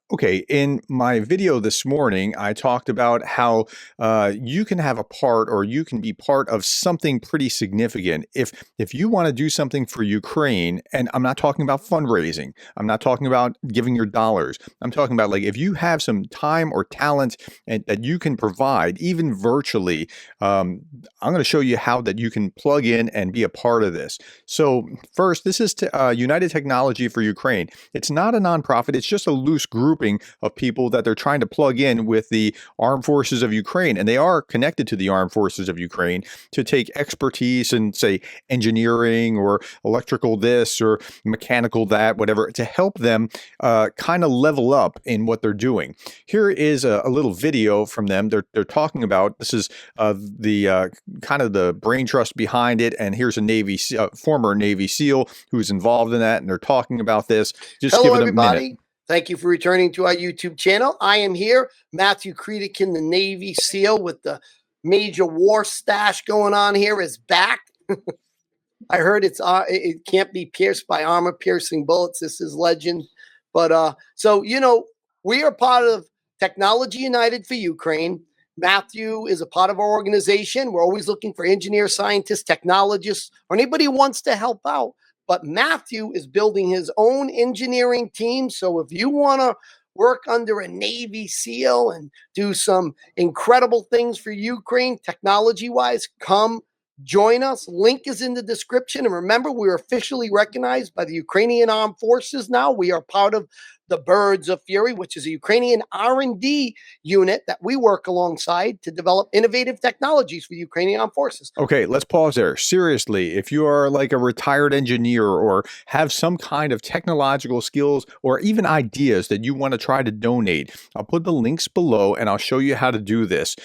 Okay, in my video this morning, I talked about how you can have a part, or you can be part of something pretty significant. If you want to do something for Ukraine, and I'm not talking about fundraising, I'm not talking about giving your dollars. I'm talking about, like, if you have some time or talent and that you can provide, even virtually. I'm going to show you how that you can plug in and be a part of this. So first, this is United Technology for Ukraine. It's not a nonprofit. It's just a loose grouping of people that they're trying to plug in with the armed forces of Ukraine. And they are connected to the armed forces of Ukraine to take expertise in, say, engineering or electrical this or mechanical that, whatever, to help them kind of level up in what they're doing. Here is a little video from them. They're talking about, this is the kind of the brain trust behind it. And here's a former Navy SEAL who's involved in that. And they're talking about this. Just Hello, give it a everybody. minute. Thank you for returning to our YouTube channel. I am here, Matthew Creedican, the Navy SEAL with the major war stash going on here, is back. I heard it can't be pierced by armor-piercing bullets. This is legend. But so, we are part of Technology United for Ukraine. Matthew is a part of our organization. We're always looking for engineers, scientists, technologists, or anybody who wants to help out. But Matthew is building his own engineering team. So if you want to work under a Navy SEAL and do some incredible things for Ukraine, technology-wise, come join us. Link is in the description. And remember, we're officially recognized by the Ukrainian Armed Forces now. We are part of the Birds of Fury, which is a Ukrainian R&D unit that we work alongside to develop innovative technologies for Ukrainian Armed Forces. Okay, let's pause there. Seriously, if you are like a retired engineer or have some kind of technological skills or even ideas that you want to try to donate, I'll put the links below and I'll show you how to do this.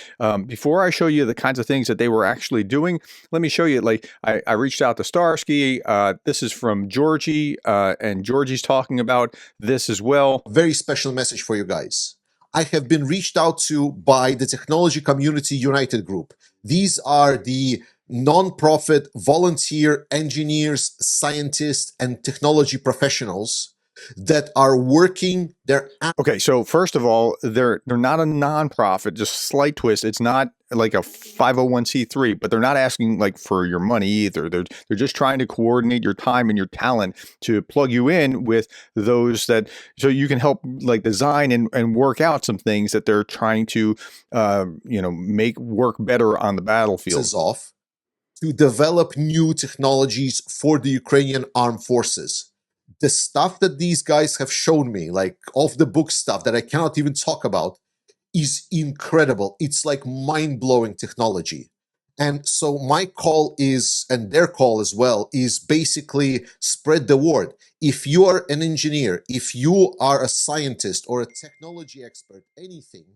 Before I show you the kinds of things that they were actually doing, let me show you, like, I reached out to Starsky. This is from Georgie, and Georgie's talking about this as well. Very special message for you guys. I have been reached out to by the Technology Community United group. These are the non-profit volunteer engineers, scientists, and technology professionals that are working their. Okay, so first of all, they're not a nonprofit. Just slight twist. It's not like a 501c3, but they're not asking like for your money either. They're just trying to coordinate your time and your talent to plug you in with those that, so you can help like design and work out some things that they're trying to make work better on the battlefield. Off to develop new technologies for the Ukrainian armed forces. The stuff that these guys have shown me, like off the book stuff that I cannot even talk about, is incredible. It's like mind-blowing technology. And so my call is, and their call as well, is basically spread the word. If you are an engineer, if you are a scientist or a technology expert, anything,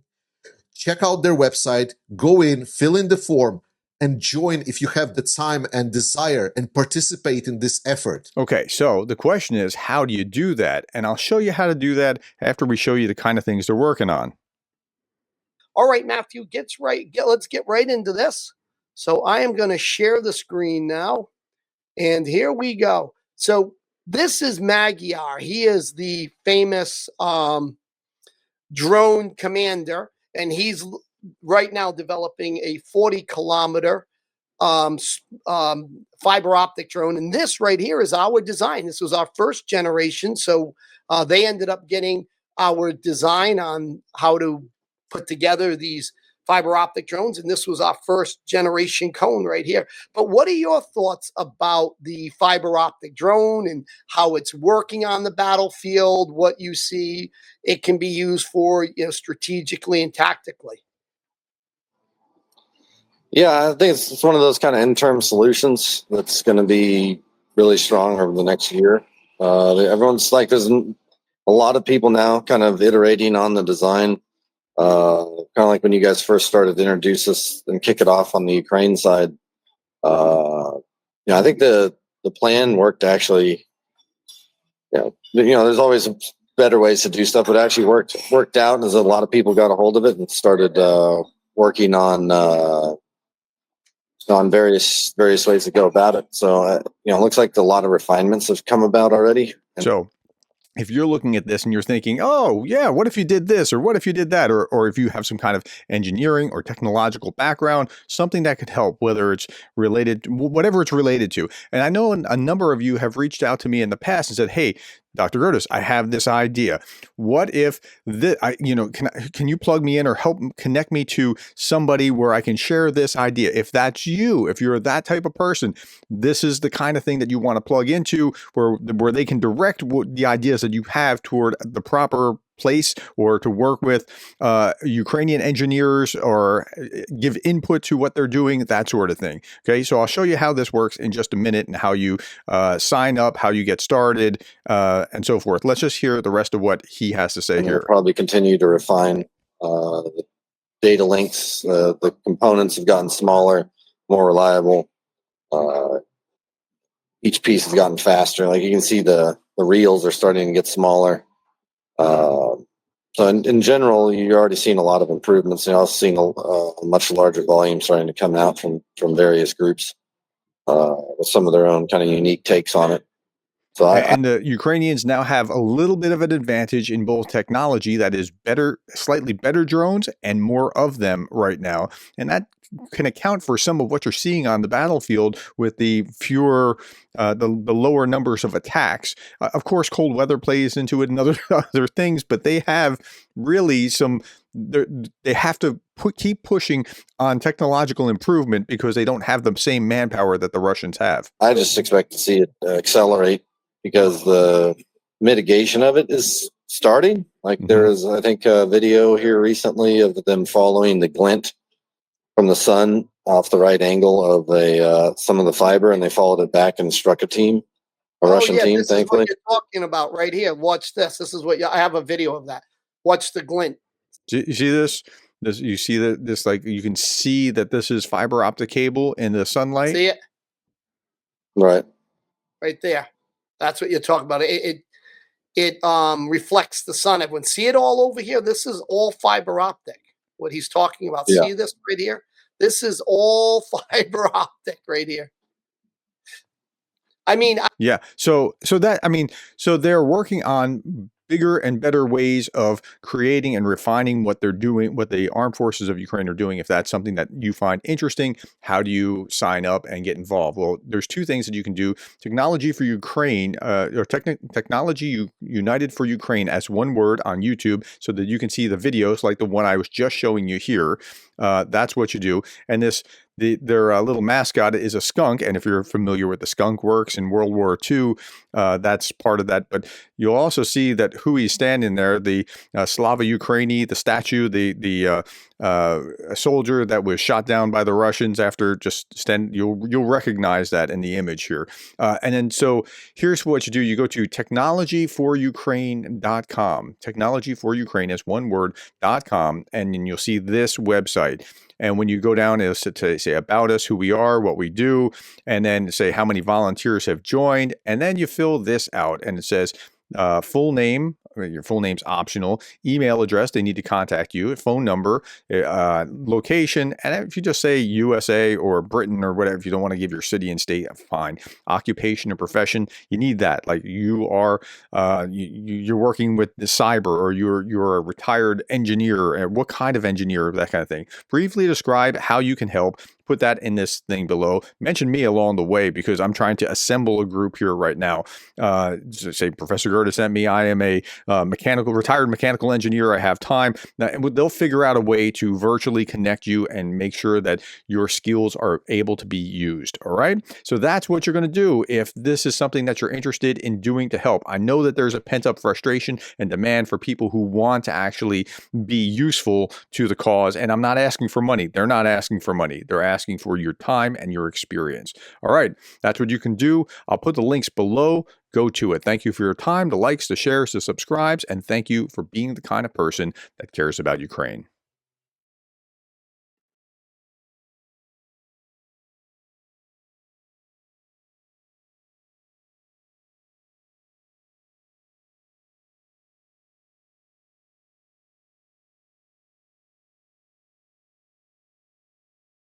check out their website, go in, fill in the form, and join if you have the time and desire and participate in this effort. Okay, so the question is, how do you do that? And I'll show you how to do that after we show you the kind of things they're working on. All right, Matthew, let's get right into this. So I am going to share the screen now. And here we go. So this is Magyar. He is the famous drone commander, and he's right now developing a 40-kilometer fiber optic drone. And this right here is our design. This was our first generation. So they ended up getting our design on how to put together these fiber optic drones. And this was our first generation cone right here. But what are your thoughts about the fiber optic drone and how it's working on the battlefield, what you see it can be used for, strategically and tactically? Yeah, I think it's one of those kind of interim solutions that's going to be really strong over the next year. Everyone's like, there's a lot of people now kind of iterating on the design. Kind of like when you guys first started to introduce this and kick it off on the Ukraine side. I think the plan worked actually. There's always better ways to do stuff, but it actually worked out as a lot of people got a hold of it and started working on various ways to go about it. So, it looks like a lot of refinements have come about already. So if you're looking at this and you're thinking, oh, yeah, what if you did this? Or what if you did that? Or if you have some kind of engineering or technological background, something that could help, whether it's related, whatever it's related to. And I know a number of you have reached out to me in the past and said, hey, Dr. Gerdes, I have this idea. What if can you plug me in or help connect me to somebody where I can share this idea? If that's you, if you're that type of person, this is the kind of thing that you want to plug into, where they can direct the ideas that you have toward the proper place, or to work with Ukrainian engineers, or give input to what they're doing, that sort of thing. Okay, so I'll show you how this works in just a minute, and how you sign up, how you get started, and so forth. Let's just hear the rest of what he has to say And here. we'll probably continue to refine the data links. The components have gotten smaller, more reliable. Each piece has gotten faster. Like you can see, the reels are starting to get smaller. So in general, you're already seeing a lot of improvements. You're also seeing a much larger volume starting to come out from various groups with some of their own kind of unique takes on it. So And the Ukrainians now have a little bit of an advantage in both technology, that is slightly better drones, and more of them right now. And that can account for some of what you're seeing on the battlefield with the fewer, the lower numbers of attacks. Of course, cold weather plays into it and other things, but they have really they have to keep pushing on technological improvement, because they don't have the same manpower that the Russians have. I just expect to see it accelerate, because the mitigation of it is starting. Like there is, I think, a video here recently of them following the glint from the sun off the right angle of some of the fiber, and they followed it back and struck a team, a Russian team. This Thankfully, is what you're talking about right here. Watch this. This is what I have a video of that. Watch the glint. Do you see this? You see that like you can see that this is fiber optic cable in the sunlight. See it? right there. That's what you're talking about. It reflects the sun. Everyone see it all over here. This is all fiber optic. What he's talking about. Yeah. See this right here? This is all fiber optic right here. I mean, Yeah. So they're working on bigger and better ways of creating and refining what they're doing, what the armed forces of Ukraine are doing. If that's something that you find interesting, how do you sign up and get involved? Well, there's two things that you can do. Technology for Ukraine, or Technology United for Ukraine, as one word, on YouTube, so that you can see the videos like the one I was just showing you here. That's what you do. And their little mascot is a skunk, and if you're familiar with the skunk works in World War II, that's part of that. But you'll also see that who he's standing there, the Slava Ukraini, the statue, the soldier that was shot down by the Russians after just stand. You'll recognize that in the image here. And then so here's what you do: you go to technologyforukraine.com. Technology for Ukraine is one word.com, and then you'll see this website. And when you go down, it'll say about us, who we are, what we do, and then say how many volunteers have joined. And then you fill this out, and it says full name. Your full name's optional. Email address, they need to contact you. Phone number, location, and if you just say USA or Britain or whatever, if you don't want to give your city and state, fine. Occupation and profession, you need that. Like you are, you're working with the cyber, or you're a retired engineer. What kind of engineer? That kind of thing. Briefly describe how you can help. Put that in this thing below. Mention me along the way, because I'm trying to assemble a group here right now. Say Professor Gerdes sent me. I am a retired mechanical engineer. I have time. Now, they'll figure out a way to virtually connect you and make sure that your skills are able to be used. All right. So that's what you're going to do if this is something that you're interested in doing to help. I know that there's a pent up frustration and demand for people who want to actually be useful to the cause. And I'm not asking for money. They're not asking for money. They're asking for your time and your experience. All right. That's what you can do. I'll put the links below. Go to it. Thank you for your time, the likes, the shares, the subscribes, and thank you for being the kind of person that cares about Ukraine.